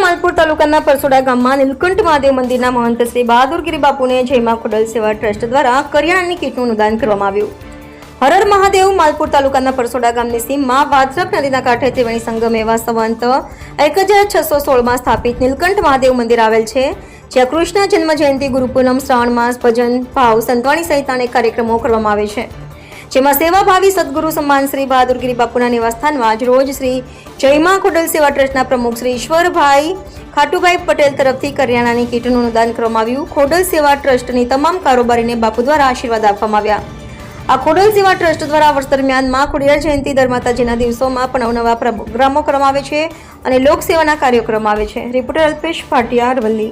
માલપુર તાલુકાના પરસોડા ગામમાં નીલકંઠ મહાદેવ મંદિરના મહંત શ્રી બહાદુરગીરી બાપુને જયમા ખોડલ સેવા ટ્રસ્ટ દ્વારા કરિયાણાની કીટનું અનુદાન કરવામાં આવ્યું. હર હર મહાદેવ. માલપુર તાલુકાના પરસોડા ગામની સીમમાં વાત્રક નદીના કાંઠે ત્રિવેણી સંગમ એવા સંવંત 1616માં સ્થાપિત નીલકંઠ મહાદેવ મંદિર આવેલ છે, જ્યાં કૃષ્ણ જન્મ જયંતિ, ગુરુ પૂનમ, શ્રાવણ માસ, ભજન, ભાવ, સંતવાણી સહિત અનેક કાર્યક્રમો કરવામાં આવે છે, જેમાં સેવાભાવી સદગુરુ સન્માન શ્રી બહાદુરગીરી બાપુના નિવાસસ્થાનમાં આજ રોજ શ્રી જયમા ખોડલ સેવા ટ્રસ્ટના પ્રમુખ શ્રી ઈશ્વરભાઈ ખાટુભાઈ પટેલ તરફથી કરિયાણાની કીટનું અનુદાન કરવામાં આવ્યું. ખોડલ સેવા ટ્રસ્ટની તમામ કારોબારીને બાપુ દ્વારા આશીર્વાદ આપવામાં આવ્યા. આ ખોડલ સેવા ટ્રસ્ટ દ્વારા વર્ષ દરમિયાન મા ખોડિયાર જયંતિ, દર માતાજીના દિવસોમાં પણ અવનવા પ્રોગ્રામો કરવામાં આવે છે અને લોકસેવાના કાર્યો કરવામાં આવે છે. રિપોર્ટર અલ્પેશ ભાટિયા, અરવલ્લી.